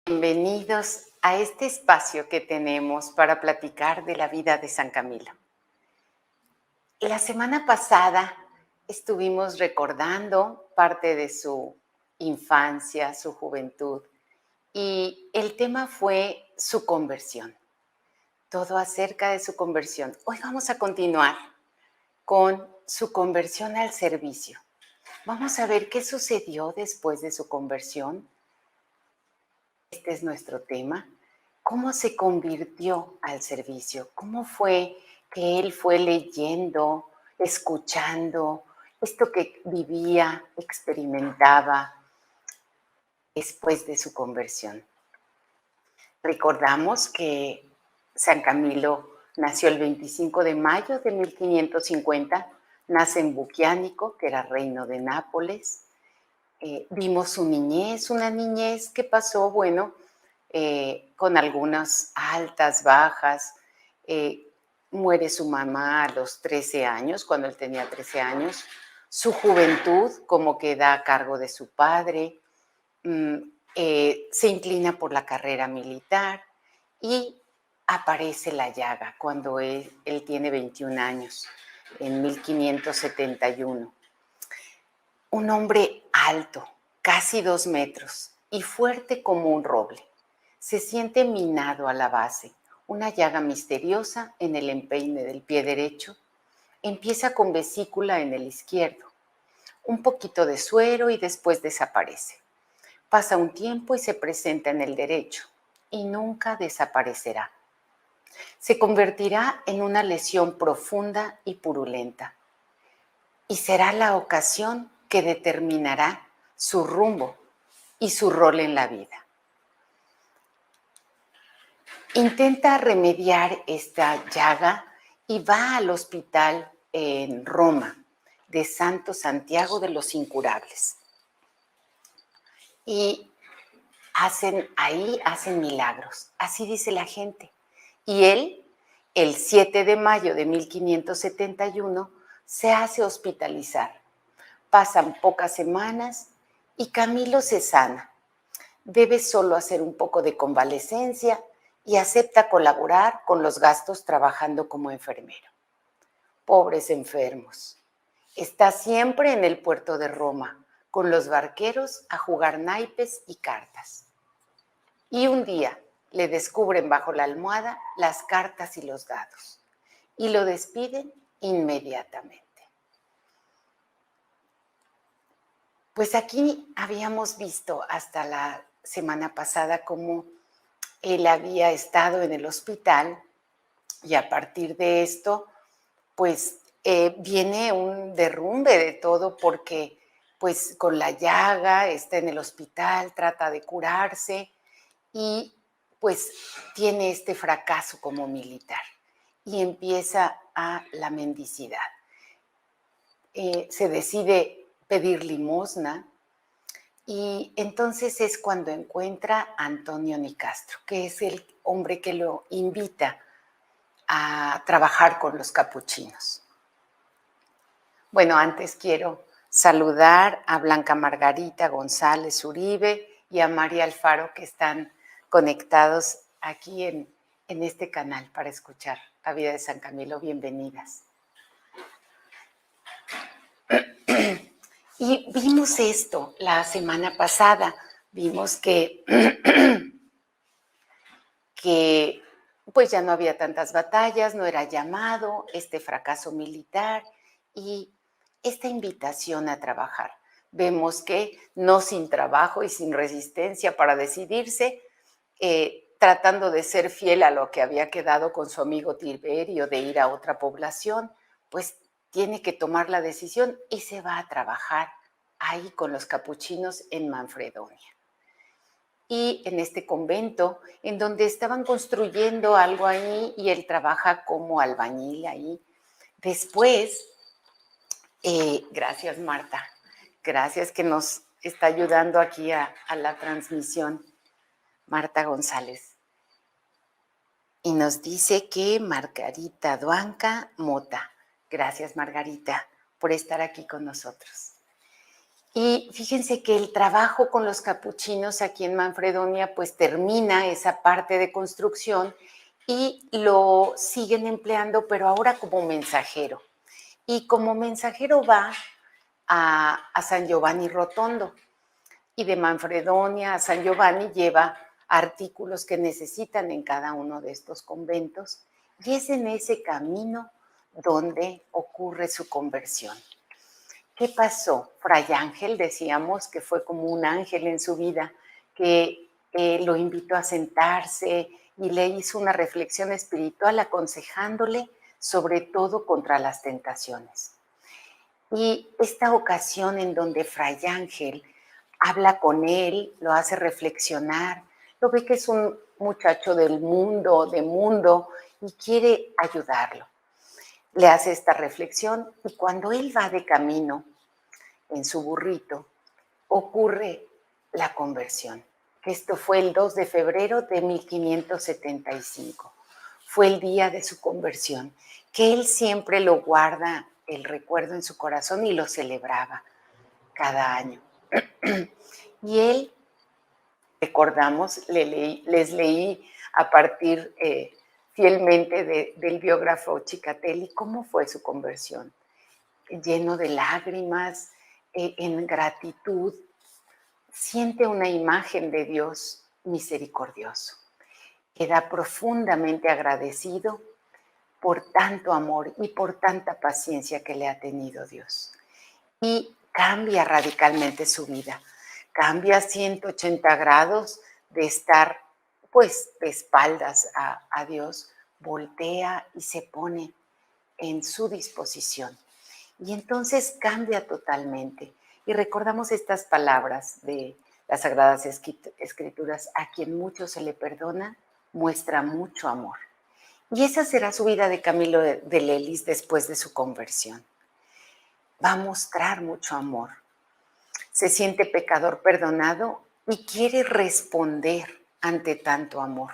Bienvenidos a este espacio que tenemos para platicar de la vida de San Camilo. La semana pasada estuvimos recordando parte de su infancia, su juventud, y el tema fue su conversión, todo acerca de su conversión. Hoy vamos a continuar con su conversión al servicio. Vamos a ver qué sucedió después de su conversión. Este es nuestro tema. ¿Cómo se convirtió al servicio? ¿Cómo fue que él fue leyendo, escuchando esto que vivía, experimentaba después de su conversión? Recordamos que San Camilo nació el 25 de mayo de 1550, nace en Buquiánico, que era reino de Nápoles. Vimos su niñez, una niñez que pasó, bueno, con algunas altas, bajas. Muere su mamá a los 13 años, cuando él tenía 13 años. Su juventud, como queda a cargo de su padre. Se inclina por la carrera militar y aparece la llaga cuando él tiene 21 años, en 1571. Un hombre alto, casi 2 metros, y fuerte como un roble. Se siente minado a la base, una llaga misteriosa en el empeine del pie derecho. Empieza con vesícula en el izquierdo, un poquito de suero y después desaparece. Pasa un tiempo y se presenta en el derecho, y nunca desaparecerá. Se convertirá en una lesión profunda y purulenta, y será la ocasión que determinará su rumbo y su rol en la vida. Intenta remediar esta llaga y va al hospital en Roma de Santo Santiago de los Incurables. Y hacen milagros, así dice la gente. Y él, el 7 de mayo de 1571, se hace hospitalizar. Pasan pocas semanas y Camilo se sana. Debe solo hacer un poco de convalecencia y acepta colaborar con los gastos trabajando como enfermero. Pobres enfermos. Está siempre en el puerto de Roma, con los barqueros a jugar naipes y cartas. Y un día le descubren bajo la almohada las cartas y los dados, y lo despiden inmediatamente. Pues aquí habíamos visto hasta la semana pasada cómo él había estado en el hospital, y a partir de esto, pues viene un derrumbe de todo, porque pues con la llaga está en el hospital, trata de curarse y pues tiene este fracaso como militar y empieza a la mendicidad. Se decide pedir limosna. Y entonces es cuando encuentra a Antonio Nicastro, que es el hombre que lo invita a trabajar con los capuchinos. Bueno, antes quiero saludar a Blanca Margarita González Uribe y a María Alfaro, que están conectados aquí en este canal para escuchar la vida de San Camilo. Bienvenidas. Y vimos esto la semana pasada, vimos que pues ya no había tantas batallas, no era llamado, este fracaso militar y esta invitación a trabajar. Vemos que no sin trabajo y sin resistencia para decidirse, tratando de ser fiel a lo que había quedado con su amigo Tiberio de ir a otra población, pues tiene que tomar la decisión y se va a trabajar ahí con los capuchinos en Manfredonia. Y en este convento, en donde estaban construyendo algo ahí y él trabaja como albañil ahí. Después, gracias Marta, gracias que nos está ayudando aquí a la transmisión, Marta González. Y nos dice que Margarita Duanca Mota. Gracias, Margarita, por estar aquí con nosotros. Y fíjense que el trabajo con los capuchinos aquí en Manfredonia pues termina esa parte de construcción y lo siguen empleando, pero ahora como mensajero. Y como mensajero va a San Giovanni Rotondo. Y de Manfredonia a San Giovanni lleva artículos que necesitan en cada uno de estos conventos. Y es en ese camino donde ocurre su conversión. ¿Qué pasó? Fray Ángel, decíamos que fue como un ángel en su vida, que lo invitó a sentarse y le hizo una reflexión espiritual aconsejándole sobre todo contra las tentaciones. Y esta ocasión en donde Fray Ángel habla con él, lo hace reflexionar, lo ve que es un muchacho del mundo, y quiere ayudarlo. Le hace esta reflexión y cuando él va de camino en su burrito, ocurre la conversión. Esto fue el 2 de febrero de 1575. Fue el día de su conversión, que él siempre lo guarda el recuerdo en su corazón y lo celebraba cada año. Y él, recordamos, les leí a partir fielmente del biógrafo Chicatelli cómo fue su conversión. Lleno de lágrimas, en gratitud, siente una imagen de Dios misericordioso. Queda profundamente agradecido por tanto amor y por tanta paciencia que le ha tenido Dios. Y cambia radicalmente su vida. Cambia 180 grados de estar, pues, de espaldas a Dios, voltea y se pone en su disposición. Y entonces cambia totalmente. Y recordamos estas palabras de las Sagradas Escrituras: a quien mucho se le perdona, muestra mucho amor. Y esa será su vida de Camilo de Lelis después de su conversión. Va a mostrar mucho amor. Se siente pecador perdonado y quiere responder ante tanto amor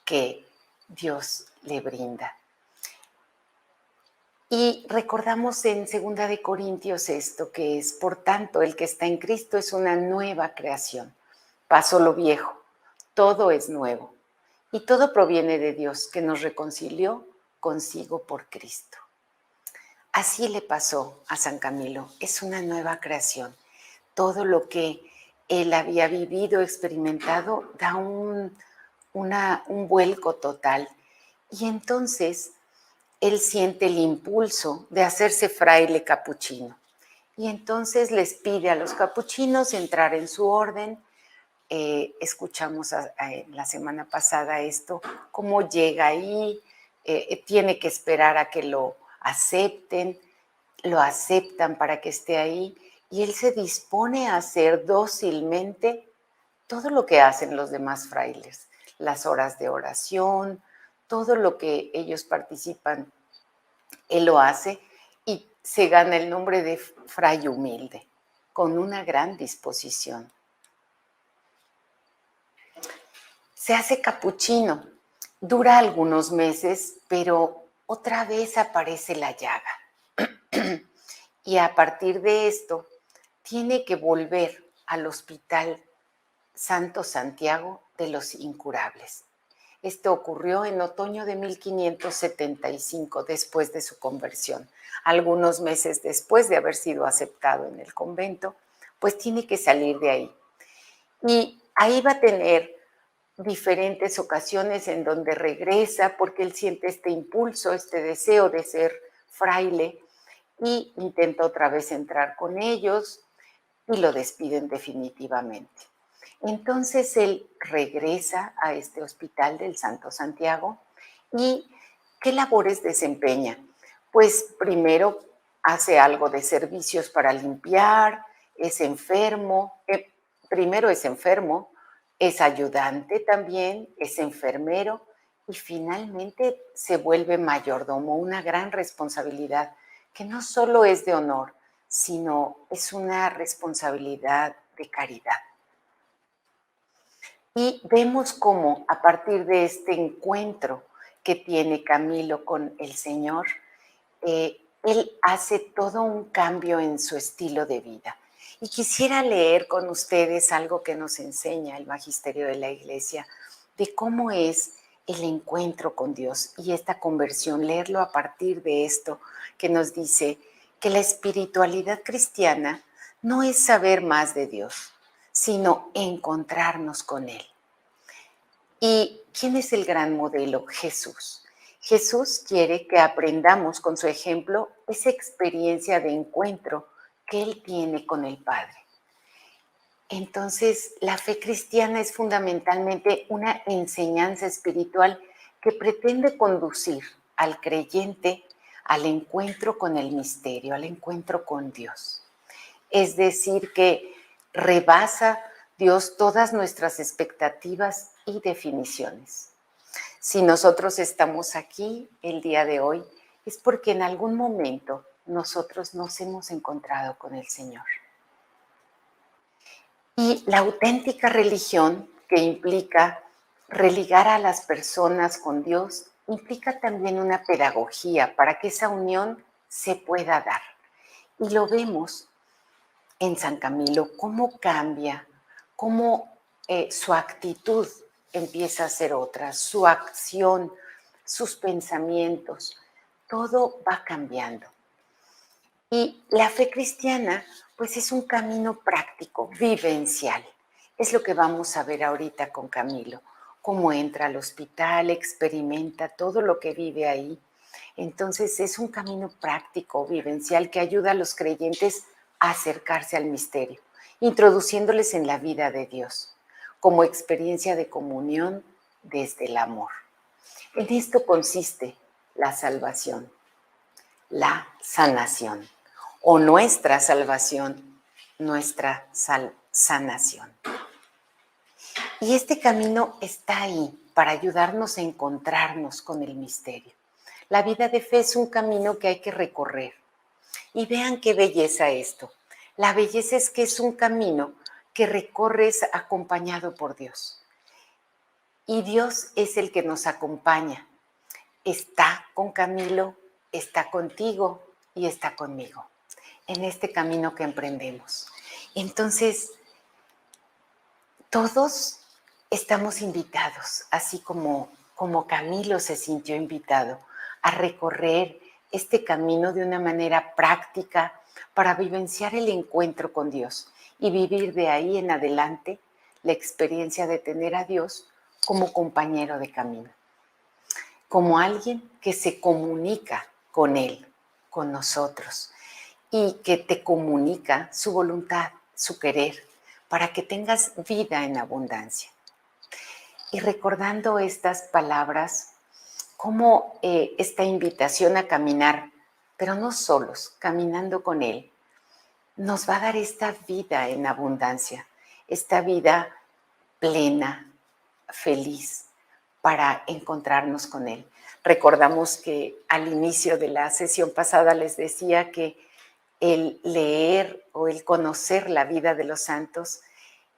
que Dios le brinda. Y recordamos en 2 de Corintios esto, que es: por tanto, el que está en Cristo es una nueva creación. Pasó lo viejo, todo es nuevo. Y todo proviene de Dios, que nos reconcilió consigo por Cristo. Así le pasó a San Camilo, es una nueva creación. Todo lo que él había vivido, experimentado, da un vuelco total. Y entonces él siente el impulso de hacerse fraile capuchino. Y entonces les pide a los capuchinos entrar en su orden. Escuchamos la semana pasada esto, cómo llega ahí, tiene que esperar a que lo acepten, lo aceptan para que esté ahí, y él se dispone a hacer dócilmente todo lo que hacen los demás frailes, las horas de oración, todo lo que ellos participan, él lo hace y se gana el nombre de fray humilde, con una gran disposición. Se hace capuchino, dura algunos meses, pero otra vez aparece la llaga. Y a partir de esto, tiene que volver al Hospital Santo Santiago de los Incurables. Esto ocurrió en otoño de 1575, después de su conversión. Algunos meses después de haber sido aceptado en el convento, pues tiene que salir de ahí. Y ahí va a tener diferentes ocasiones en donde regresa porque él siente este impulso, este deseo de ser fraile, y intenta otra vez entrar con ellos y lo despiden definitivamente. Entonces él regresa a este hospital del Santo Santiago y ¿qué labores desempeña? Pues primero hace algo de servicios para limpiar, es enfermo, primero es enfermo, es ayudante también, es enfermero y finalmente se vuelve mayordomo, una gran responsabilidad que no solo es de honor, sino es una responsabilidad de caridad. Y vemos cómo a partir de este encuentro que tiene Camilo con el Señor, él hace todo un cambio en su estilo de vida. Y quisiera leer con ustedes algo que nos enseña el Magisterio de la Iglesia, de cómo es el encuentro con Dios y esta conversión, leerlo a partir de esto que nos dice que la espiritualidad cristiana no es saber más de Dios, sino encontrarnos con Él. ¿Y quién es el gran modelo? Jesús. Jesús quiere que aprendamos con su ejemplo esa experiencia de encuentro que Él tiene con el Padre. Entonces, la fe cristiana es fundamentalmente una enseñanza espiritual que pretende conducir al creyente al encuentro con el misterio, al encuentro con Dios. Es decir, que rebasa Dios todas nuestras expectativas y definiciones. Si nosotros estamos aquí el día de hoy, es porque en algún momento nosotros nos hemos encontrado con el Señor. Y la auténtica religión, que implica religar a las personas con Dios, implica también una pedagogía para que esa unión se pueda dar. Y lo vemos en San Camilo, cómo cambia, cómo su actitud empieza a ser otra, su acción, sus pensamientos, todo va cambiando. Y la fe cristiana, pues es un camino práctico, vivencial. Es lo que vamos a ver ahorita con Camilo, cómo entra al hospital, experimenta todo lo que vive ahí. Entonces es un camino práctico, vivencial, que ayuda a los creyentes a acercarse al misterio, introduciéndoles en la vida de Dios, como experiencia de comunión desde el amor. En esto consiste la salvación, la sanación, o nuestra salvación, nuestra sanación. Y este camino está ahí para ayudarnos a encontrarnos con el misterio. La vida de fe es un camino que hay que recorrer. Y vean qué belleza esto. La belleza es que es un camino que recorres acompañado por Dios. Y Dios es el que nos acompaña. Está con Camilo, está contigo y está conmigo en este camino que emprendemos. Entonces, todos estamos invitados, así como Camilo se sintió invitado, a recorrer este camino de una manera práctica para vivenciar el encuentro con Dios y vivir de ahí en adelante la experiencia de tener a Dios como compañero de camino, como alguien que se comunica con Él, con nosotros, y que te comunica su voluntad, su querer, para que tengas vida en abundancia. Y recordando estas palabras, como esta invitación a caminar, pero no solos, caminando con Él, nos va a dar esta vida en abundancia, esta vida plena, feliz, para encontrarnos con Él. Recordamos que al inicio de la sesión pasada les decía que el leer o el conocer la vida de los santos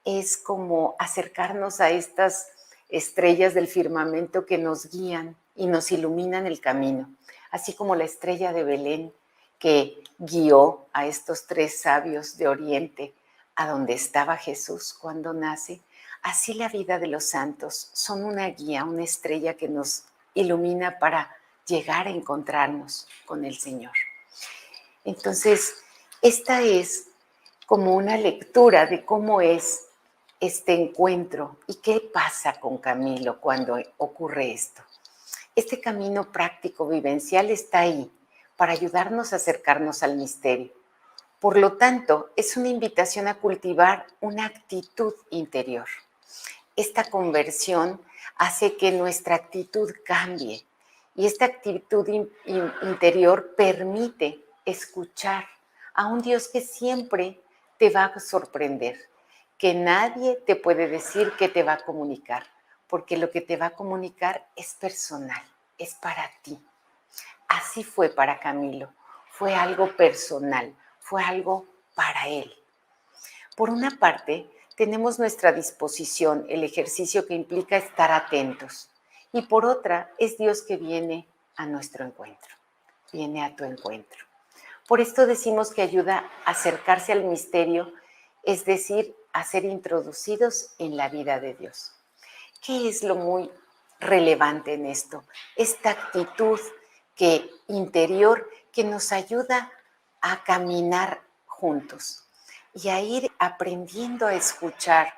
es como acercarnos a estas estrellas del firmamento que nos guían y nos iluminan el camino, así como la estrella de Belén que guió a estos tres sabios de Oriente a donde estaba Jesús cuando nace. Así la vida de los santos son una guía, una estrella que nos ilumina para llegar a encontrarnos con el Señor. Entonces, esta es como una lectura de cómo es este encuentro y qué pasa con Camilo cuando ocurre esto. Este camino práctico vivencial está ahí para ayudarnos a acercarnos al misterio. Por lo tanto, es una invitación a cultivar una actitud interior. Esta conversión hace que nuestra actitud cambie y esta actitud interior permite escuchar a un Dios que siempre te va a sorprender, que nadie te puede decir que te va a comunicar, porque lo que te va a comunicar es personal, es para ti. Así fue para Camilo, fue algo personal, fue algo para él. Por una parte, tenemos nuestra disposición, el ejercicio que implica estar atentos. Y por otra, es Dios que viene a nuestro encuentro, viene a tu encuentro. Por esto decimos que ayuda a acercarse al misterio, es decir, a ser introducidos en la vida de Dios. ¿Qué es lo muy relevante en esto? Esta actitud interior que nos ayuda a caminar juntos y a ir aprendiendo a escuchar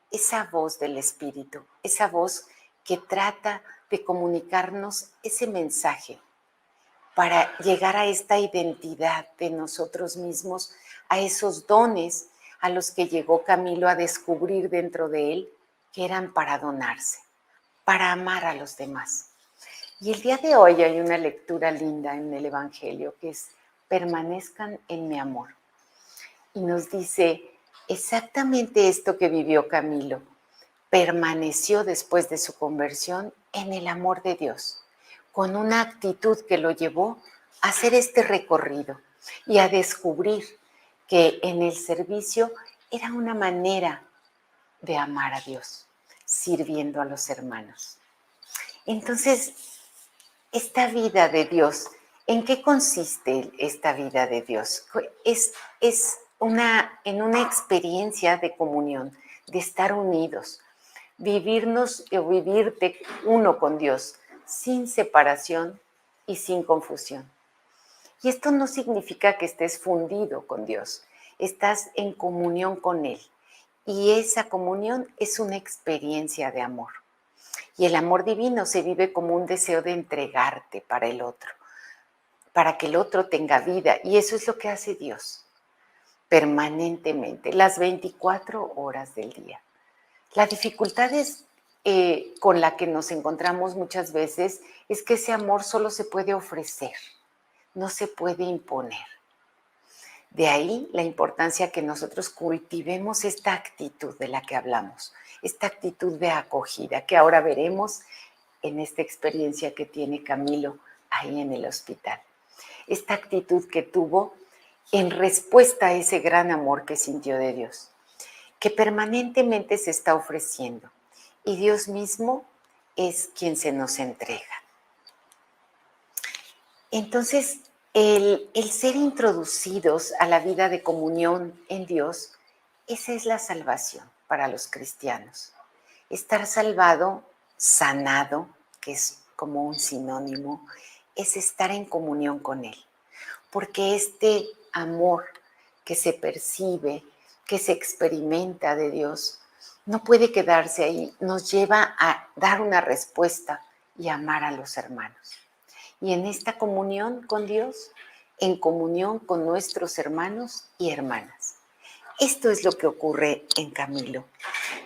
esa voz del Espíritu, esa voz que trata de comunicarnos ese mensaje para llegar a esta identidad de nosotros mismos, a esos dones a los que llegó Camilo a descubrir dentro de él que eran para donarse, para amar a los demás. Y el día de hoy hay una lectura linda en el Evangelio que es: permanezcan en mi amor. Y nos dice exactamente esto que vivió Camilo. Permaneció después de su conversión en el amor de Dios, con una actitud que lo llevó a hacer este recorrido y a descubrir que en el servicio era una manera de amar a Dios, sirviendo a los hermanos. Entonces, esta vida de Dios, ¿en qué consiste esta vida de Dios? Es en una experiencia de comunión, de estar unidos, vivirnos o vivirte uno con Dios, sin separación y sin confusión. Y esto no significa que estés fundido con Dios, estás en comunión con Él. Y esa comunión es una experiencia de amor. Y el amor divino se vive como un deseo de entregarte para el otro, para que el otro tenga vida. Y eso es lo que hace Dios, permanentemente, las 24 horas del día. La dificultad con la que nos encontramos muchas veces es que ese amor solo se puede ofrecer, no se puede imponer. De ahí la importancia que nosotros cultivemos esta actitud de la que hablamos, esta actitud de acogida, que ahora veremos en esta experiencia que tiene Camilo ahí en el hospital. Esta actitud que tuvo en respuesta a ese gran amor que sintió de Dios, que permanentemente se está ofreciendo. Y Dios mismo es quien se nos entrega. Entonces, el ser introducidos a la vida de comunión en Dios, esa es la salvación para los cristianos. Estar salvado, sanado, que es como un sinónimo, es estar en comunión con Él. Porque este amor que se percibe, que se experimenta de Dios, no puede quedarse ahí, nos lleva a dar una respuesta y amar a los hermanos. Y en esta comunión con Dios, en comunión con nuestros hermanos y hermanas. Esto es lo que ocurre en Camilo.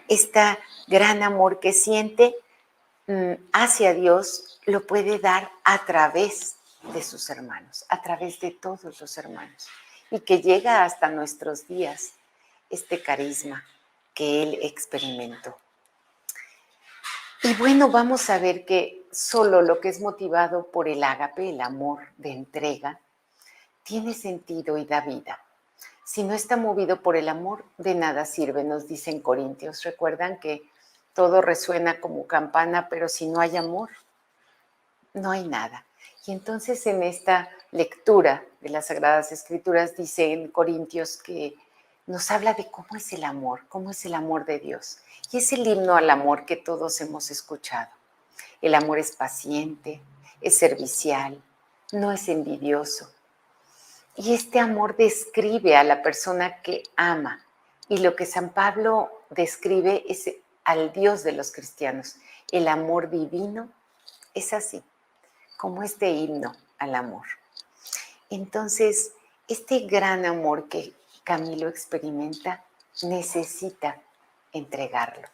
Este gran amor que siente hacia Dios lo puede dar a través de sus hermanos, a través de todos los hermanos. Y que llega hasta nuestros días este carisma que él experimentó. Y bueno, vamos a ver que solo lo que es motivado por el ágape, el amor de entrega, tiene sentido y da vida. Si no está movido por el amor, de nada sirve, nos dicen Corintios. Recuerdan que todo resuena como campana, pero si no hay amor, no hay nada. Y entonces en esta lectura de las Sagradas Escrituras dice en Corintios que nos habla de cómo es el amor de Dios. Y es el himno al amor que todos hemos escuchado. El amor es paciente, es servicial, no es envidioso. Y este amor describe a la persona que ama. Y lo que San Pablo describe es al Dios de los cristianos. El amor divino es así, como este himno al amor. Entonces, este gran amor que Camilo experimenta necesita entregarlo.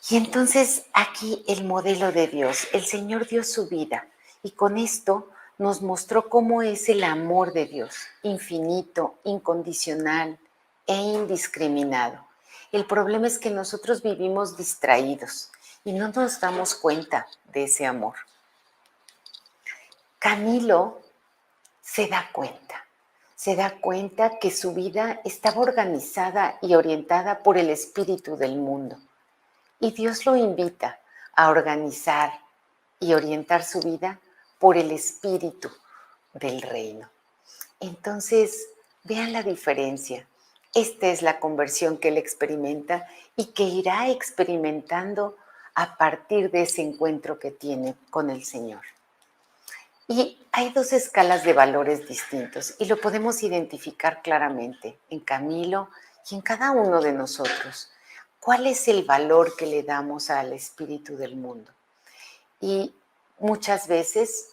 Y entonces aquí el modelo de Dios, el Señor dio su vida y con esto nos mostró cómo es el amor de Dios, infinito, incondicional e indiscriminado. El problema es que nosotros vivimos distraídos y no nos damos cuenta de ese amor. Camilo se da cuenta se da cuenta que su vida estaba organizada y orientada por el espíritu del mundo. Y Dios lo invita a organizar y orientar su vida por el espíritu del reino. Entonces, vean la diferencia. Esta es la conversión que él experimenta y que irá experimentando a partir de ese encuentro que tiene con el Señor. Y hay dos escalas de valores distintos y lo podemos identificar claramente en Camilo y en cada uno de nosotros. ¿Cuál es el valor que le damos al espíritu del mundo? Y muchas veces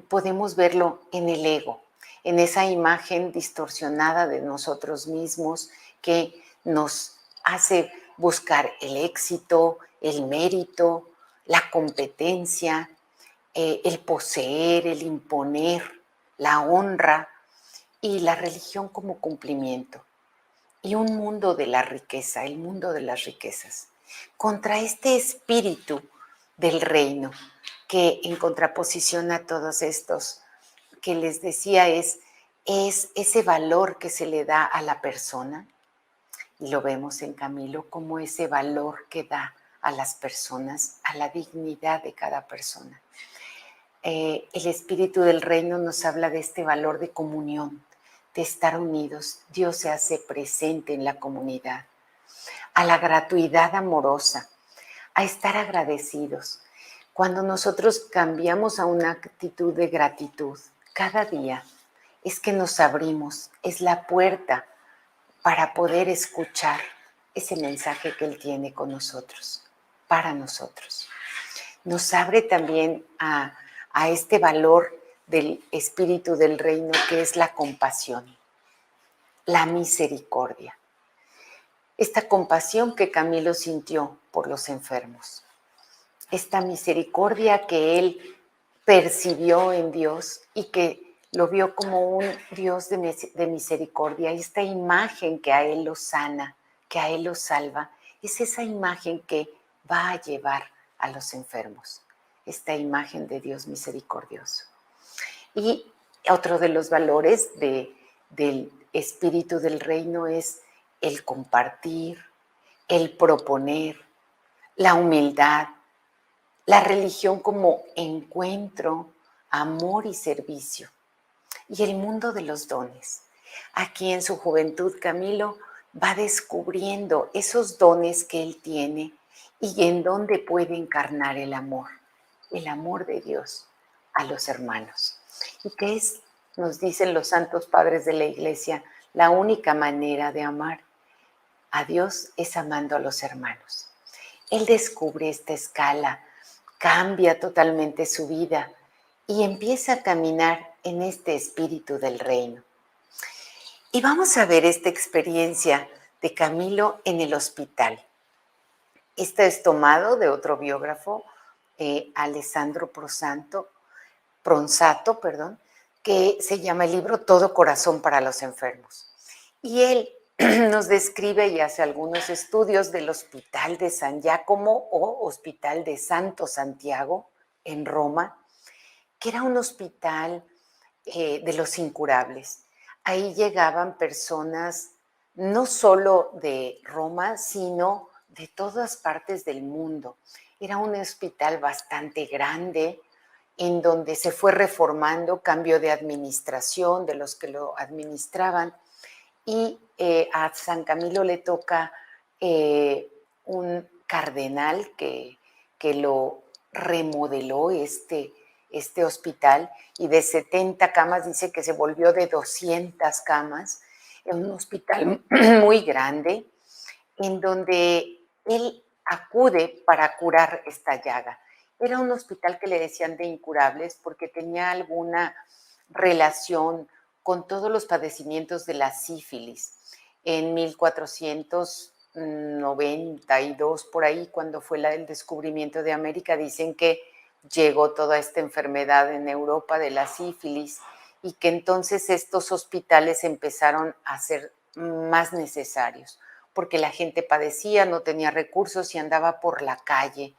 podemos verlo en el ego, en esa imagen distorsionada de nosotros mismos que nos hace buscar el éxito, el mérito, la competencia, el poseer, el imponer, la honra y la religión como cumplimiento. Y un mundo de la riqueza, el mundo de las riquezas, contra este espíritu del reino que en contraposición a todos estos que les decía es ese valor que se le da a la persona, y lo vemos en Camilo como ese valor que da a las personas, a la dignidad de cada persona. El espíritu del reino nos habla de este valor de comunión, de estar unidos. Dios se hace presente en la comunidad, a la gratuidad amorosa, a estar agradecidos. Cuando nosotros cambiamos a una actitud de gratitud cada día, es que nos abrimos, es la puerta para poder escuchar ese mensaje que Él tiene con nosotros, para nosotros. Nos abre también a este valor del espíritu del reino que es la compasión, la misericordia. Esta compasión que Camilo sintió por los enfermos, esta misericordia que él percibió en Dios y que lo vio como un Dios de misericordia, esta imagen que a él lo sana, que a él lo salva, es esa imagen que va a llevar a los enfermos, esta imagen de Dios misericordioso. Y otro de los valores del espíritu del reino es el compartir, el proponer, la humildad, la religión como encuentro, amor y servicio. Y el mundo de los dones. Aquí en su juventud, Camilo va descubriendo esos dones que él tiene y en dónde puede encarnar el amor de Dios a los hermanos. Y que es, nos dicen los santos padres de la Iglesia, la única manera de amar a Dios es amando a los hermanos. Él descubre esta escala, cambia totalmente su vida y empieza a caminar en este espíritu del reino. Y vamos a ver esta experiencia de Camilo en el hospital. Esto es tomado de otro biógrafo, Alessandro Pronsato, que se llama el libro Todo corazón para los enfermos. Y él nos describe y hace algunos estudios del Hospital de San Giacomo o Hospital de Santo Santiago en Roma, que era un hospital de los incurables. Ahí llegaban personas no solo de Roma, sino de todas partes del mundo. Era un hospital bastante grande, en donde se fue reformando, cambio de administración de los que lo administraban, y a San Camilo le toca un cardenal que lo remodeló este hospital, y de 70 camas dice que se volvió de 200 camas, en un hospital muy grande, en donde él acude para curar esta llaga. Era un hospital que le decían de incurables porque tenía alguna relación con todos los padecimientos de la sífilis. En 1492, por ahí, cuando fue el descubrimiento de América, dicen que llegó toda esta enfermedad en Europa de la sífilis y que entonces estos hospitales empezaron a ser más necesarios porque la gente padecía, no tenía recursos y andaba por la calle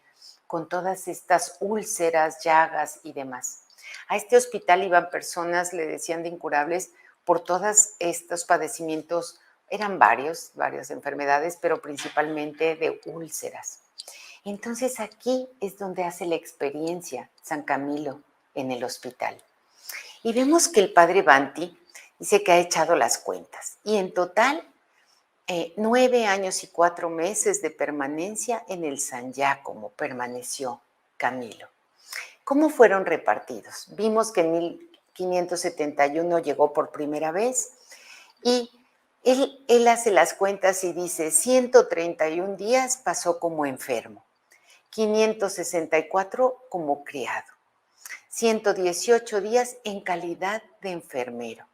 con todas estas úlceras, llagas y demás. A este hospital iban personas, le decían de incurables, por todos estos padecimientos, eran varias enfermedades, pero principalmente de úlceras. Entonces aquí es donde hace la experiencia San Camilo en el hospital. Y vemos que el padre Banti dice que ha echado las cuentas y en total 9 años y 4 meses de permanencia en el San Giacomo permaneció Camilo. ¿Cómo fueron repartidos? Vimos que en 1571 llegó por primera vez y él hace las cuentas y dice 131 días pasó como enfermo, 564 como criado, 118 días en calidad de enfermero,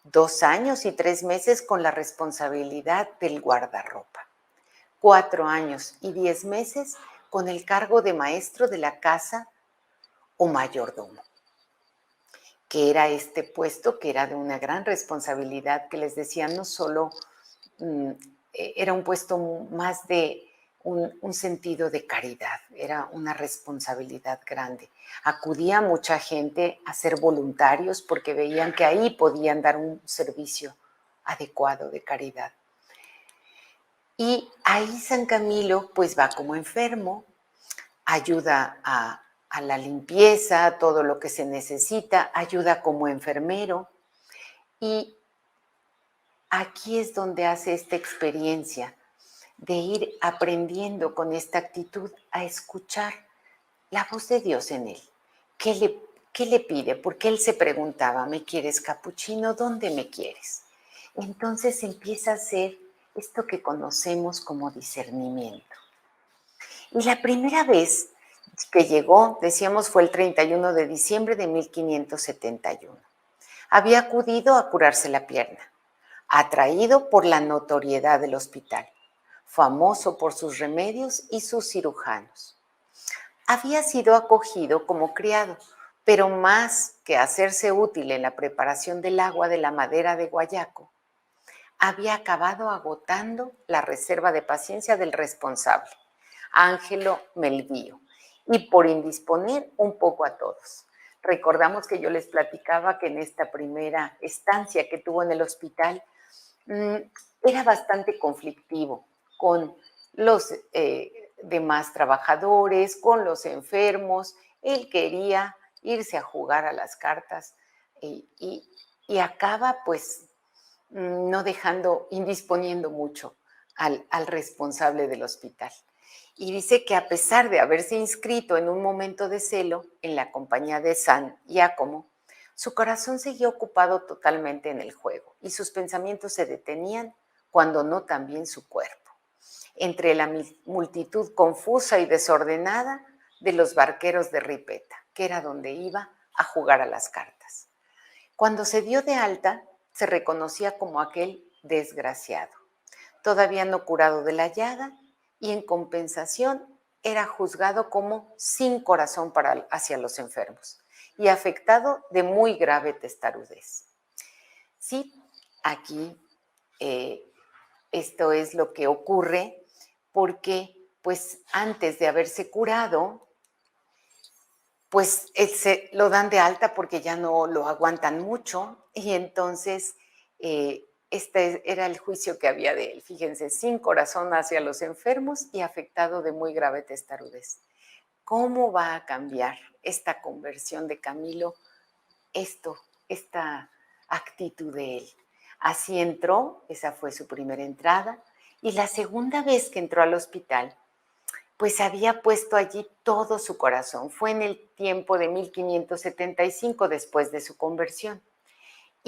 2 años y 3 meses con la responsabilidad del guardarropa, 4 años y 10 meses con el cargo de maestro de la casa o mayordomo, que era este puesto que era de una gran responsabilidad, que les decía, no solo era un puesto más de un sentido de caridad, era una responsabilidad grande. Acudía mucha gente a ser voluntarios porque veían que ahí podían dar un servicio adecuado de caridad. Y ahí San Camilo pues va como enfermo, ayuda a la limpieza, a todo lo que se necesita, ayuda como enfermero y aquí es donde hace esta experiencia de ir aprendiendo con esta actitud a escuchar la voz de Dios en él. ¿Qué le pide? Porque él se preguntaba, ¿me quieres capuchino? ¿Dónde me quieres? Entonces empieza a hacer esto que conocemos como discernimiento. Y la primera vez que llegó, decíamos, fue el 31 de diciembre de 1571. Había acudido a curarse la pierna, atraído por la notoriedad del hospital, famoso por sus remedios y sus cirujanos. Había sido acogido como criado, pero más que hacerse útil en la preparación del agua de la madera de guayaco, había acabado agotando la reserva de paciencia del responsable, Ángelo Melvío, y por indisponer un poco a todos. Recordamos que yo les platicaba que en esta primera estancia que tuvo en el hospital era bastante conflictivo con los demás trabajadores, con los enfermos. Él quería irse a jugar a las cartas y acaba pues no dejando, indisponiendo mucho al responsable del hospital. Y dice que a pesar de haberse inscrito en un momento de celo en la compañía de San Giacomo, su corazón seguía ocupado totalmente en el juego y sus pensamientos se detenían cuando no también su cuerpo, entre la multitud confusa y desordenada de los barqueros de Ripetta, que era donde iba a jugar a las cartas. Cuando se dio de alta, se reconocía como aquel desgraciado, todavía no curado de la llaga, y en compensación era juzgado como sin corazón hacia los enfermos y afectado de muy grave testarudez. Sí, aquí esto es lo que ocurre porque pues antes de haberse curado, pues se lo dan de alta porque ya no lo aguantan mucho y entonces este era el juicio que había de él. Fíjense, sin corazón hacia los enfermos y afectado de muy grave testarudez. ¿Cómo va a cambiar esta conversión de Camilo, esta actitud de él? Así entró, esa fue su primera entrada, y la segunda vez que entró al hospital, pues había puesto allí todo su corazón. Fue en el tiempo de 1575, después de su conversión.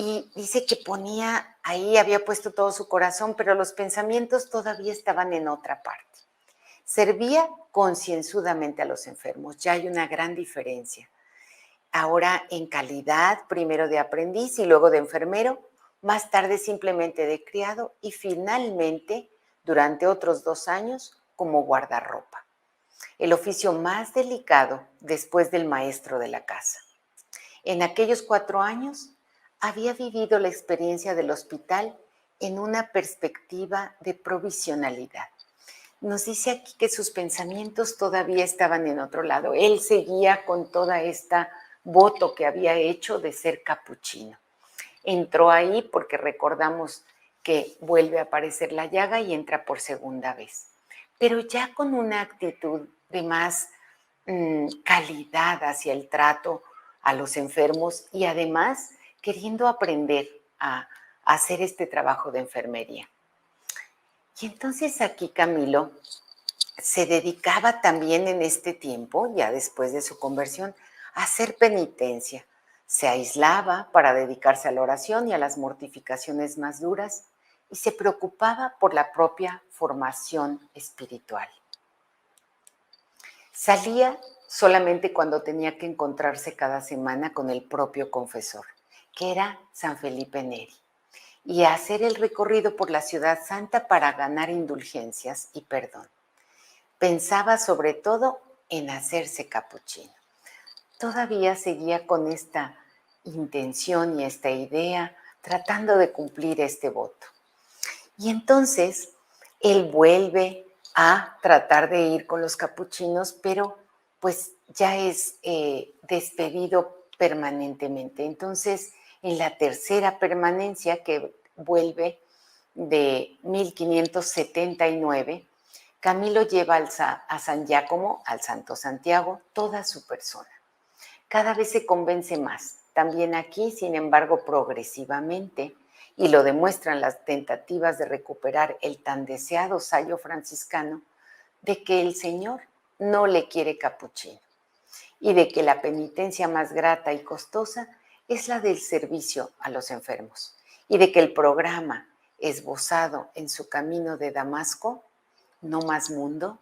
Y dice que había puesto todo su corazón, pero los pensamientos todavía estaban en otra parte. Servía concienzudamente a los enfermos, ya hay una gran diferencia. Ahora en calidad, primero de aprendiz y luego de enfermero, más tarde simplemente de criado y finalmente, durante otros 2 años, como guardarropa. El oficio más delicado después del maestro de la casa. En aquellos 4 años había vivido la experiencia del hospital en una perspectiva de provisionalidad. Nos dice aquí que sus pensamientos todavía estaban en otro lado. Él seguía con toda esta voto que había hecho de ser capuchino. Entró ahí porque recordamos que vuelve a aparecer la llaga y entra por segunda vez, pero ya con una actitud de más calidad hacia el trato a los enfermos y además queriendo aprender a hacer este trabajo de enfermería. Y entonces aquí Camilo se dedicaba también en este tiempo, ya después de su conversión, a hacer penitencia. Se aislaba para dedicarse a la oración y a las mortificaciones más duras y se preocupaba por la propia formación espiritual. Salía solamente cuando tenía que encontrarse cada semana con el propio confesor, que era San Felipe Neri, y a hacer el recorrido por la ciudad santa para ganar indulgencias y perdón. Pensaba sobre todo en hacerse capuchino. Todavía seguía con esta intención y esta idea, tratando de cumplir este voto. Y entonces él vuelve a tratar de ir con los capuchinos, pero pues ya es despedido permanentemente. Entonces, en la tercera permanencia que vuelve de 1579, Camilo lleva a San Giacomo, al Santo Santiago, toda su persona. Cada vez se convence más. También aquí, sin embargo, progresivamente, y lo demuestran las tentativas de recuperar el tan deseado sayo franciscano, de que el Señor no le quiere capuchino y de que la penitencia más grata y costosa es la del servicio a los enfermos y de que el programa esbozado en su camino de Damasco, No Más Mundo,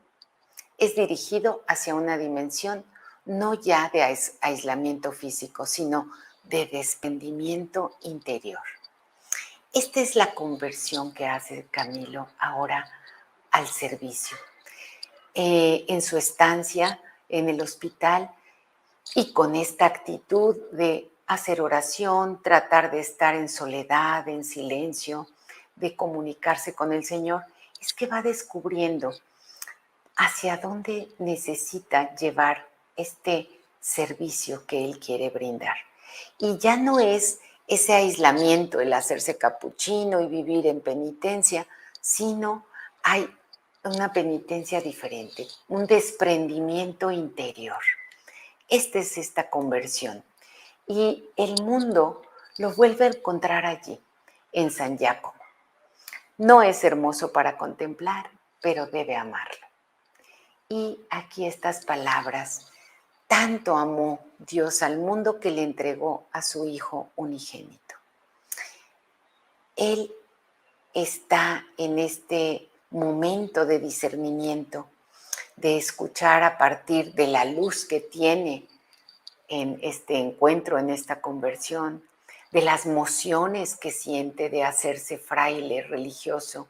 es dirigido hacia una dimensión no ya de aislamiento físico, sino de desprendimiento interior. Esta es la conversión que hace Camilo ahora al servicio. En su estancia en el hospital y con esta actitud de hacer oración, tratar de estar en soledad, en silencio, de comunicarse con el Señor, es que va descubriendo hacia dónde necesita llevar este servicio que él quiere brindar. Y ya no es ese aislamiento, el hacerse capuchino y vivir en penitencia, sino hay una penitencia diferente, un desprendimiento interior. Esta es esta conversión. Y el mundo lo vuelve a encontrar allí, en San Giacomo. No es hermoso para contemplar, pero debe amarlo. Y aquí estas palabras: tanto amó Dios al mundo que le entregó a su Hijo unigénito. Él está en este momento de discernimiento, de escuchar a partir de la luz que tiene en este encuentro, en esta conversión, de las emociones que siente de hacerse fraile religioso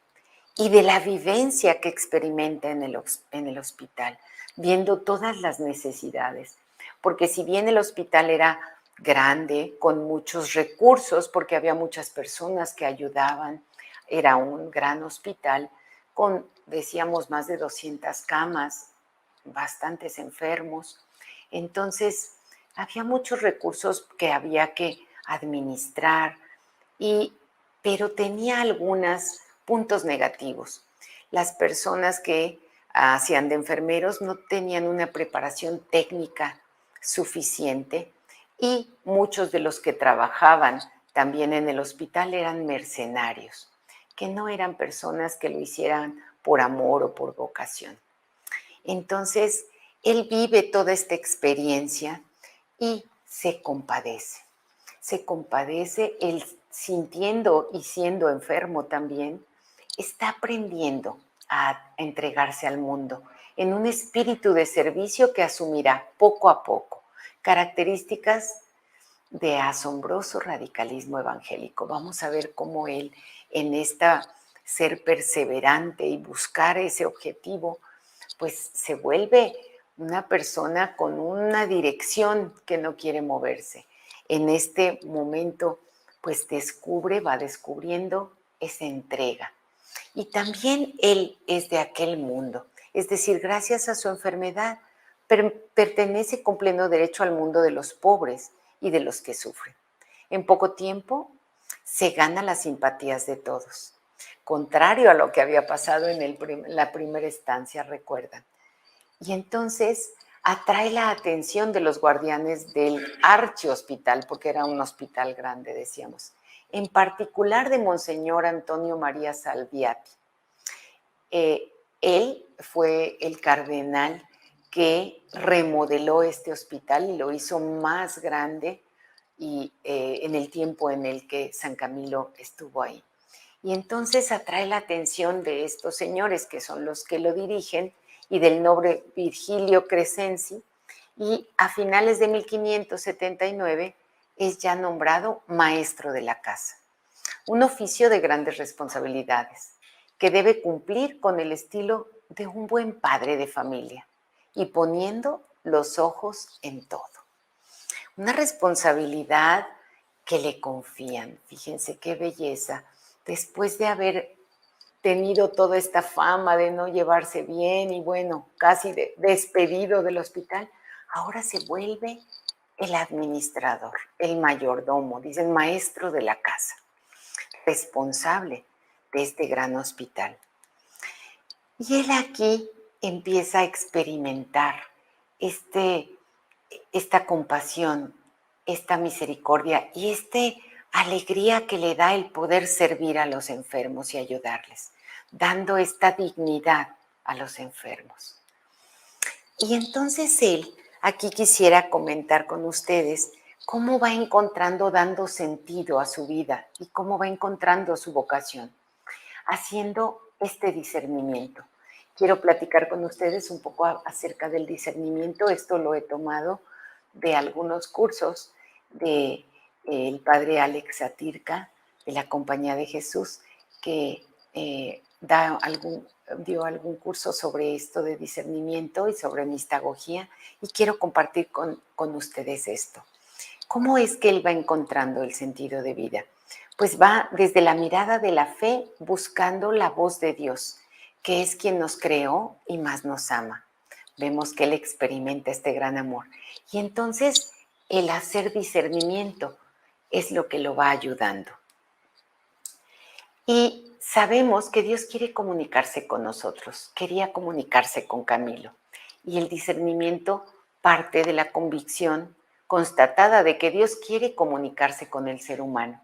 y de la vivencia que experimenta en el hospital, viendo todas las necesidades. Porque si bien el hospital era grande, con muchos recursos, porque había muchas personas que ayudaban, era un gran hospital con, decíamos, más de 200 camas, bastantes enfermos. Entonces, había muchos recursos que había que administrar, pero tenía algunos puntos negativos. Las personas que hacían de enfermeros no tenían una preparación técnica suficiente y muchos de los que trabajaban también en el hospital eran mercenarios, que no eran personas que lo hicieran por amor o por vocación. Entonces, él vive toda esta experiencia y se compadece. Se compadece, él sintiendo y siendo enfermo también, está aprendiendo a entregarse al mundo en un espíritu de servicio que asumirá poco a poco características de asombroso radicalismo evangélico. Vamos a ver cómo él, en esta ser perseverante y buscar ese objetivo, pues se vuelve una persona con una dirección que no quiere moverse. En este momento, pues va descubriendo esa entrega. Y también él es de aquel mundo, es decir, gracias a su enfermedad, pertenece con pleno derecho al mundo de los pobres y de los que sufren. En poco tiempo Se gana las simpatías de todos, contrario a lo que había pasado en la primera estancia, recuerdan. Y entonces atrae la atención de los guardianes del archihospital, porque era un hospital grande, decíamos, en particular de Monseñor Antonio María Salviati. Él fue el cardenal que remodeló este hospital y lo hizo más grande y, en el tiempo en el que San Camilo estuvo ahí. Y entonces atrae la atención de estos señores que son los que lo dirigen y del noble Virgilio Crescenzi, y a finales de 1579 es ya nombrado maestro de la casa, un oficio de grandes responsabilidades que debe cumplir con el estilo de un buen padre de familia y poniendo los ojos en todo. Una responsabilidad que le confían. Fíjense qué belleza. Después de haber tenido toda esta fama de no llevarse bien y bueno, casi despedido del hospital, ahora se vuelve el administrador, el mayordomo, dicen maestro de la casa, responsable de este gran hospital. Y él aquí empieza a experimentar esta compasión, esta misericordia y esta alegría que le da el poder servir a los enfermos y ayudarles, dando esta dignidad a los enfermos. Y entonces él, aquí quisiera comentar con ustedes cómo va encontrando, dando sentido a su vida y cómo va encontrando su vocación, haciendo este discernimiento. Quiero platicar con ustedes un poco acerca del discernimiento. Esto lo he tomado de algunos cursos del padre Alex Atirca, de la Compañía de Jesús, que dio algún curso sobre esto de discernimiento y sobre mistagogía, y quiero compartir con ustedes esto. ¿Cómo es que él va encontrando el sentido de vida? Pues va desde la mirada de la fe buscando la voz de Dios, que es quien nos creó y más nos ama. Vemos que él experimenta este gran amor. Y entonces el hacer discernimiento es lo que lo va ayudando. Y sabemos que Dios quiere comunicarse con nosotros, quería comunicarse con Camilo. Y el discernimiento parte de la convicción constatada de que Dios quiere comunicarse con el ser humano.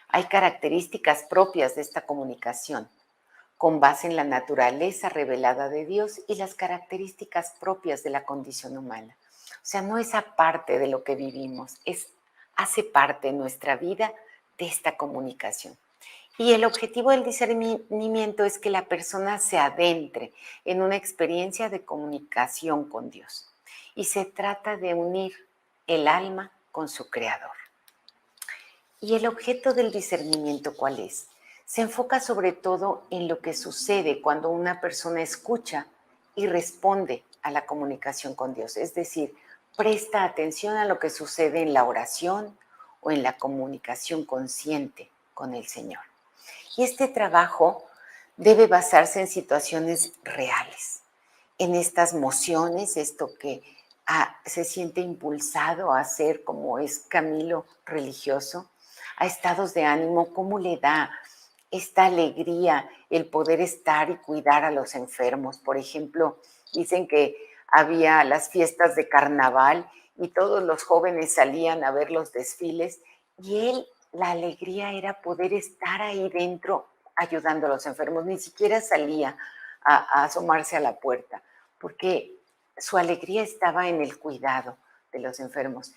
Hay características propias de esta comunicación, con base en la naturaleza revelada de Dios y las características propias de la condición humana. O sea, no es aparte de lo que vivimos, hace parte de nuestra vida de esta comunicación. Y el objetivo del discernimiento es que la persona se adentre en una experiencia de comunicación con Dios. Y se trata de unir el alma con su creador. ¿Y el objeto del discernimiento cuál es? Se enfoca sobre todo en lo que sucede cuando una persona escucha y responde a la comunicación con Dios. Es decir, presta atención a lo que sucede en la oración o en la comunicación consciente con el Señor. Y este trabajo debe basarse en situaciones reales, en estas mociones, esto que se siente impulsado a hacer, como es Camilo religioso, a estados de ánimo, cómo le da esta alegría el poder estar y cuidar a los enfermos. Por ejemplo, dicen que había las fiestas de carnaval y todos los jóvenes salían a ver los desfiles y él, la alegría era poder estar ahí dentro ayudando a los enfermos, ni siquiera salía a asomarse a la puerta, porque su alegría estaba en el cuidado de los enfermos.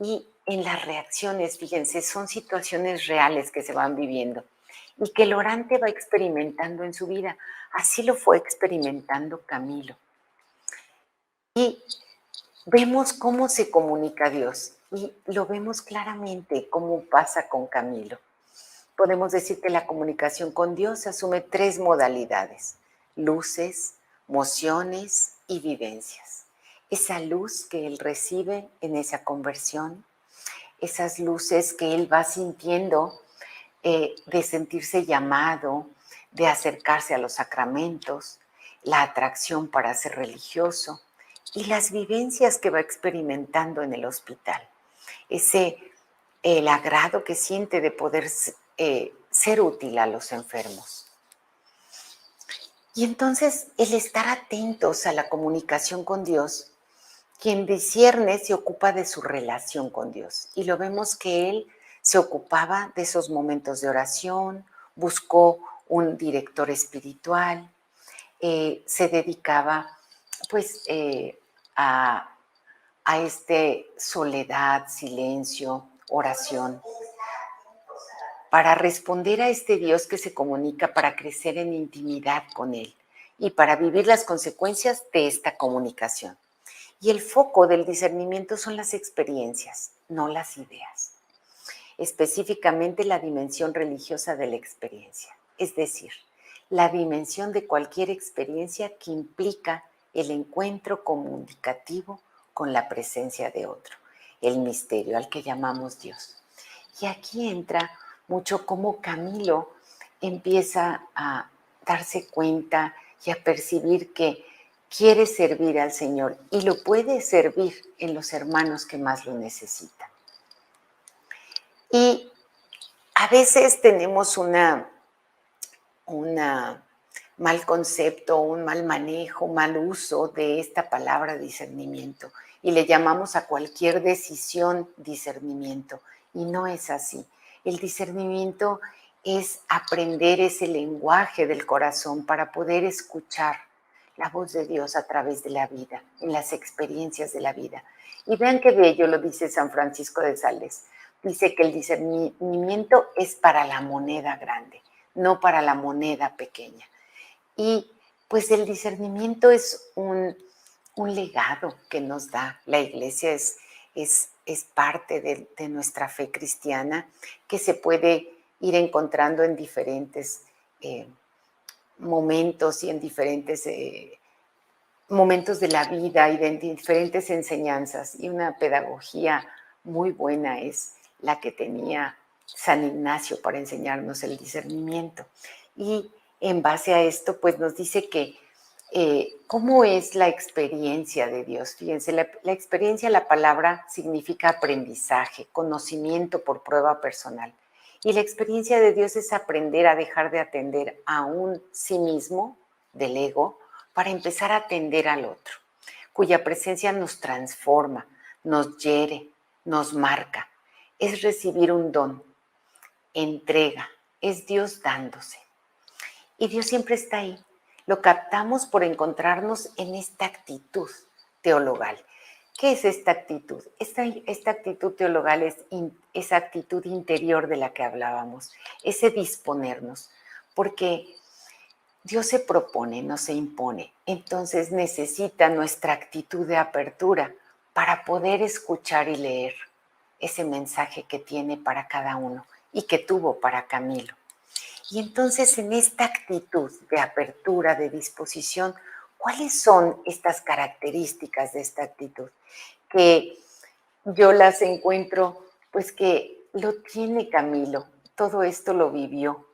Y en las reacciones, fíjense, son situaciones reales que se van viviendo y que el orante va experimentando en su vida. Así lo fue experimentando Camilo. Y vemos cómo se comunica Dios y lo vemos claramente cómo pasa con Camilo. Podemos decir que la comunicación con Dios asume 3 modalidades: luces, mociones y vivencias. Esa luz que él recibe en esa conversión, esas luces que él va sintiendo, de sentirse llamado, de acercarse a los sacramentos, la atracción para ser religioso y las vivencias que va experimentando en el hospital. El agrado que siente de poder ser útil a los enfermos. Y entonces el estar atentos a la comunicación con Dios, quien discierne se ocupa de su relación con Dios. Y lo vemos que él se ocupaba de esos momentos de oración, buscó un director espiritual, se dedicaba pues a soledad, silencio, oración, para responder a este Dios que se comunica para crecer en intimidad con Él y para vivir las consecuencias de esta comunicación. Y el foco del discernimiento son las experiencias, no las ideas. Específicamente la dimensión religiosa de la experiencia, es decir, la dimensión de cualquier experiencia que implica el encuentro comunicativo con la presencia de otro, el misterio al que llamamos Dios. Y aquí entra mucho cómo Camilo empieza a darse cuenta y a percibir que quiere servir al Señor y lo puede servir en los hermanos que más lo necesitan. Y a veces tenemos un mal concepto, un mal manejo, mal uso de esta palabra discernimiento y le llamamos a cualquier decisión discernimiento y no es así. El discernimiento es aprender ese lenguaje del corazón para poder escuchar la voz de Dios a través de la vida, en las experiencias de la vida. Y vean qué bello lo dice San Francisco de Sales. Dice que el discernimiento es para la moneda grande, no para la moneda pequeña. Y pues el discernimiento es un legado que nos da la Iglesia, es parte de nuestra fe cristiana que se puede ir encontrando en diferentes momentos y en diferentes momentos de la vida y de diferentes enseñanzas. Y una pedagogía muy buena es la que tenía San Ignacio para enseñarnos el discernimiento. Y en base a esto, pues nos dice que ¿cómo es la experiencia de Dios? Fíjense, la experiencia, la palabra significa aprendizaje, conocimiento por prueba personal. Y la experiencia de Dios es aprender a dejar de atender a un sí mismo, del ego, para empezar a atender al otro, cuya presencia nos transforma, nos hiere, nos marca. Es recibir un don, entrega, es Dios dándose. Y Dios siempre está ahí. Lo captamos por encontrarnos en esta actitud teologal. ¿Qué es esta actitud? Esta actitud teologal es esa actitud interior de la que hablábamos, ese disponernos, porque Dios se propone, no se impone. Entonces necesita nuestra actitud de apertura para poder escuchar y leer ese mensaje que tiene para cada uno y que tuvo para Camilo. Y entonces en esta actitud de apertura, de disposición, ¿cuáles son estas características de esta actitud? Que yo las encuentro, pues que lo tiene Camilo, todo esto lo vivió.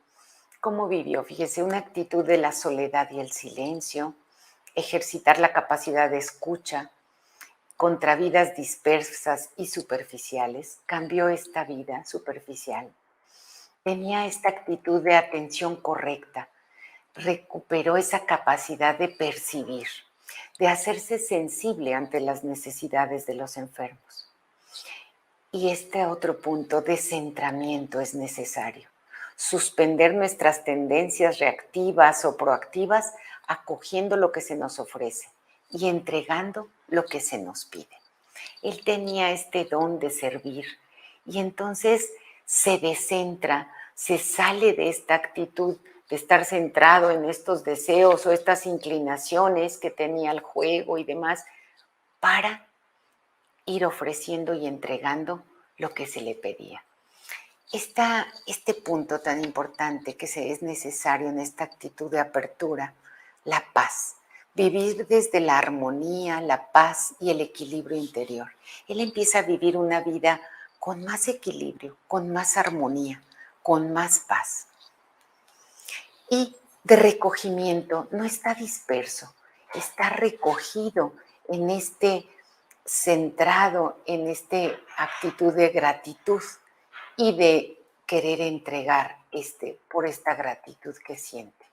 ¿Cómo vivió? Fíjese, una actitud de la soledad y el silencio, ejercitar la capacidad de escucha contra vidas dispersas y superficiales, cambió esta vida superficial. Tenía esta actitud de atención correcta, recuperó esa capacidad de percibir, de hacerse sensible ante las necesidades de los enfermos. Y este otro punto de centramiento es necesario. Suspender nuestras tendencias reactivas o proactivas, acogiendo lo que se nos ofrece y entregando lo que se nos pide. Él tenía este don de servir y entonces se descentra, se sale de esta actitud de estar centrado en estos deseos o estas inclinaciones que tenía el juego y demás, para ir ofreciendo y entregando lo que se le pedía. Este punto tan importante que es necesario en esta actitud de apertura, la paz, vivir desde la armonía, la paz y el equilibrio interior. Él empieza a vivir una vida con más equilibrio, con más armonía, con más paz. Y de recogimiento, no está disperso, está recogido en centrado en esta actitud de gratitud y de querer entregar por esta gratitud que siente.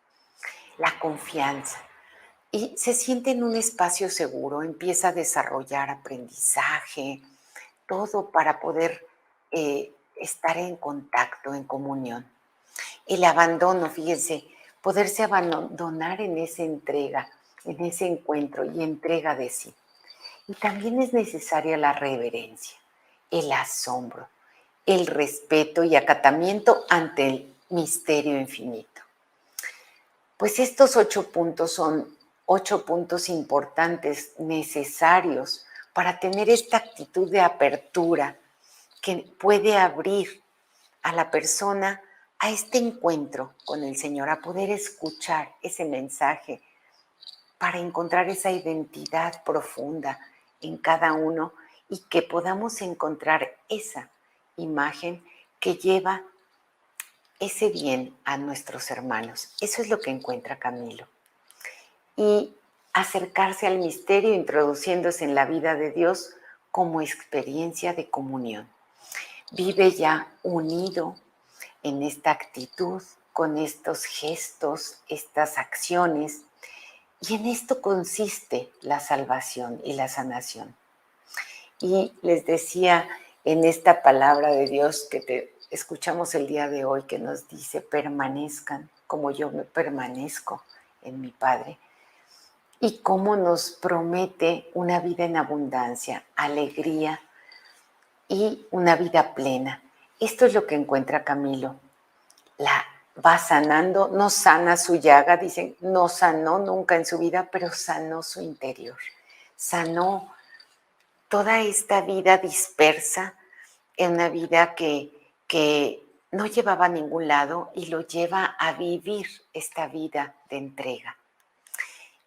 La confianza. Y se siente en un espacio seguro, empieza a desarrollar aprendizaje, todo para poder estar en contacto, en comunión. El abandono, fíjense, poderse abandonar en esa entrega, en ese encuentro y entrega de sí. Y también es necesaria la reverencia, el asombro, el respeto y acatamiento ante el misterio infinito. Pues estos 8 puntos son 8 puntos importantes, necesarios para tener esta actitud de apertura que puede abrir a la persona a este encuentro con el Señor, a poder escuchar ese mensaje, para encontrar esa identidad profunda en cada uno y que podamos encontrar esa imagen que lleva ese bien a nuestros hermanos. Eso es lo que encuentra Camilo. Y acercarse al misterio introduciéndose en la vida de Dios como experiencia de comunión. Vive ya unido en esta actitud, con estos gestos, estas acciones, y en esto consiste la salvación y la sanación. Y les decía en esta palabra de Dios que escuchamos el día de hoy, que nos dice: permanezcan como yo me permanezco en mi Padre. Y cómo nos promete una vida en abundancia, alegría y una vida plena. Esto es lo que encuentra Camilo. La va sanando, no sana su llaga, dicen, no sanó nunca en su vida, pero sanó su interior. Sanó toda esta vida dispersa, en una vida que no llevaba a ningún lado, y lo lleva a vivir esta vida de entrega.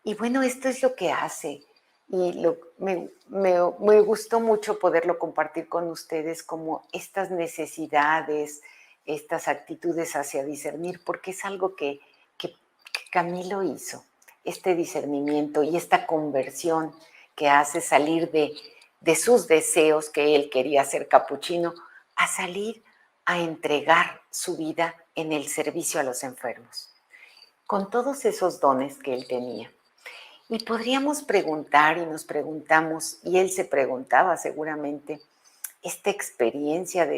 Y bueno, esto es lo que hace, y me gustó mucho poderlo compartir con ustedes, como estas necesidades, estas actitudes hacia discernir, porque es algo que Camilo hizo, este discernimiento y esta conversión que hace salir de sus deseos, que él quería ser capuchino, a salir a entregar su vida en el servicio a los enfermos, con todos esos dones que él tenía. Y podríamos preguntar, y nos preguntamos, y él se preguntaba seguramente, esta experiencia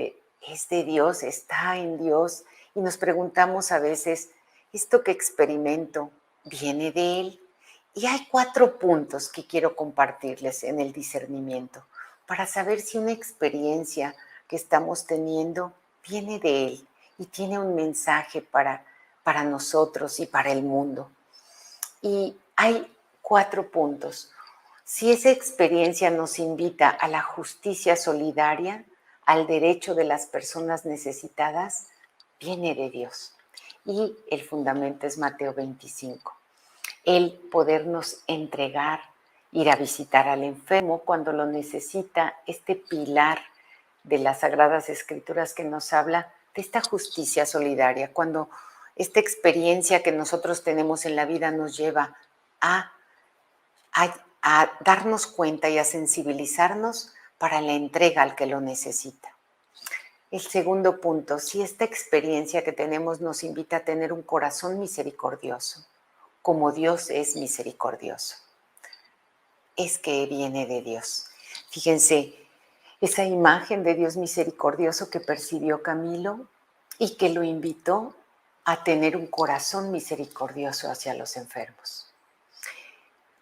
¿es de Dios? ¿Está en Dios? Y nos preguntamos a veces, ¿esto que experimento viene de Él? Y hay 4 puntos que quiero compartirles en el discernimiento, para saber si una experiencia que estamos teniendo viene de Él y tiene un mensaje para nosotros y para el mundo. Y hay 4 puntos. Si esa experiencia nos invita a la justicia solidaria, al derecho de las personas necesitadas, viene de Dios. Y el fundamento es Mateo 25. El podernos entregar, ir a visitar al enfermo cuando lo necesita, este pilar de las Sagradas Escrituras que nos habla de esta justicia solidaria, cuando esta experiencia que nosotros tenemos en la vida nos lleva a, a darnos cuenta y a sensibilizarnos para la entrega al que lo necesita. El segundo punto, si esta experiencia que tenemos nos invita a tener un corazón misericordioso, como Dios es misericordioso, es que viene de Dios. Fíjense, esa imagen de Dios misericordioso que percibió Camilo y que lo invitó a tener un corazón misericordioso hacia los enfermos.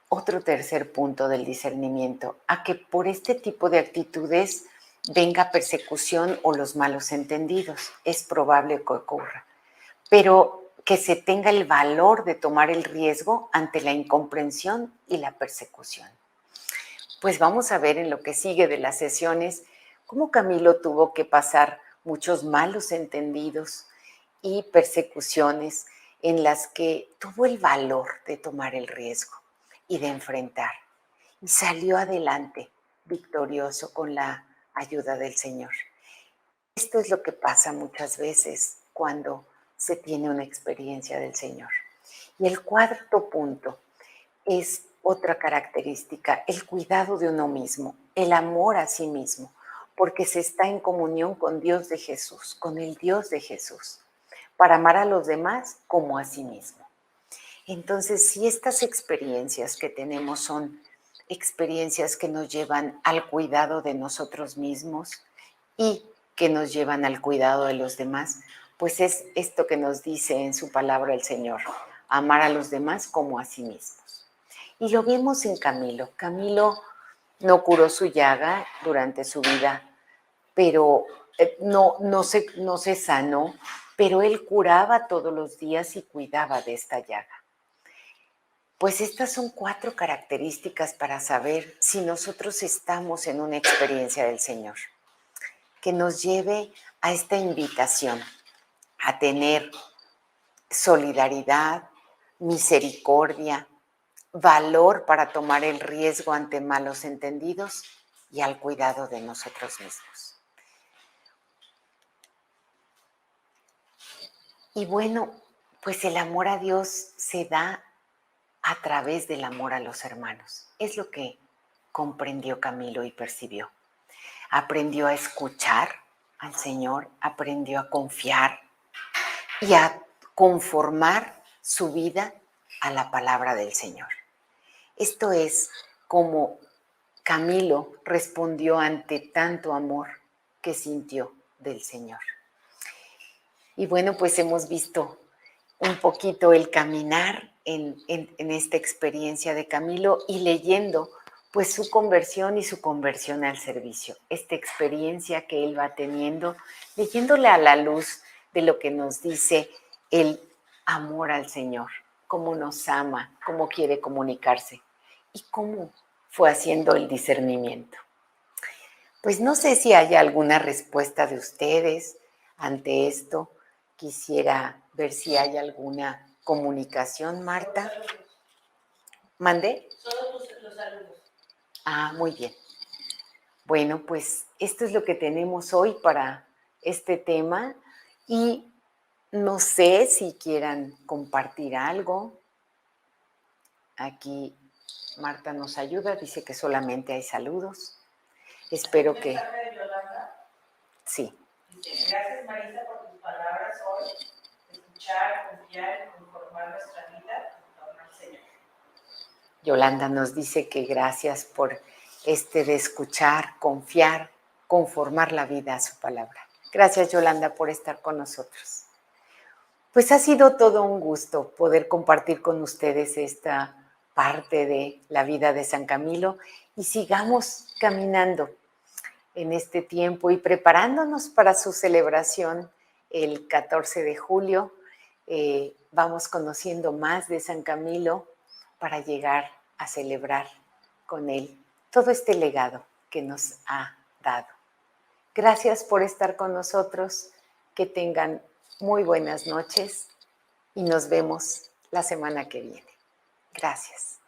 Otro tercer punto del discernimiento, a que por este tipo de actitudes venga persecución o los malos entendidos. Es probable que ocurra, pero que se tenga el valor de tomar el riesgo ante la incomprensión y la persecución. Pues vamos a ver en lo que sigue de las sesiones cómo Camilo tuvo que pasar muchos malos entendidos y persecuciones en las que tuvo el valor de tomar el riesgo y de enfrentar. Y salió adelante victorioso con la ayuda del Señor. Esto es lo que pasa muchas veces cuando se tiene una experiencia del Señor. Y el cuarto punto es otra característica, el cuidado de uno mismo, el amor a sí mismo, porque se está en comunión con Dios de Jesús, con el Dios de Jesús, para amar a los demás como a sí mismo. Entonces, si estas experiencias que tenemos son experiencias que nos llevan al cuidado de nosotros mismos y que nos llevan al cuidado de los demás, pues es esto que nos dice en su palabra el Señor, amar a los demás como a sí mismos. Y lo vemos en Camilo. Camilo no curó su llaga durante su vida, pero no se sanó, pero él curaba todos los días y cuidaba de esta llaga. Pues estas son 4 características para saber si nosotros estamos en una experiencia del Señor, que nos lleve a esta invitación a tener solidaridad, misericordia, valor para tomar el riesgo ante malos entendidos y al cuidado de nosotros mismos. Y bueno, pues el amor a Dios se da a través del amor a los hermanos. Es lo que comprendió Camilo y percibió. Aprendió a escuchar al Señor, aprendió a confiar y a conformar su vida a la palabra del Señor. Esto es como Camilo respondió ante tanto amor que sintió del Señor. Y bueno, pues hemos visto un poquito el caminar en esta experiencia de Camilo y leyendo pues su conversión y su conversión al servicio, esta experiencia que él va teniendo, leyéndole a la luz de lo que nos dice el amor al Señor, cómo nos ama, cómo quiere comunicarse y cómo fue haciendo el discernimiento. Pues no sé si hay alguna respuesta de ustedes ante esto. Quisiera ver si hay alguna comunicación, Marta. ¿Mandé? Solo los saludos. Ah, muy bien. Bueno, pues esto es lo que tenemos hoy para este tema y no sé si quieran compartir algo. Aquí Marta nos ayuda, dice que solamente hay saludos. Espero que... ¿Mensaje de Yolanda? Sí. Dice, gracias Marisa por tus palabras hoy, escuchar, confiar y conformar nuestra vida en torno al Señor. Yolanda nos dice que gracias por de escuchar, confiar, conformar la vida a su palabra. Gracias, Yolanda, por estar con nosotros. Pues ha sido todo un gusto poder compartir con ustedes esta parte de la vida de San Camilo y sigamos caminando en este tiempo y preparándonos para su celebración el 14 de julio. Vamos conociendo más de San Camilo para llegar a celebrar con él todo este legado que nos ha dado. Gracias por estar con nosotros, que tengan muy buenas noches y nos vemos la semana que viene. Gracias.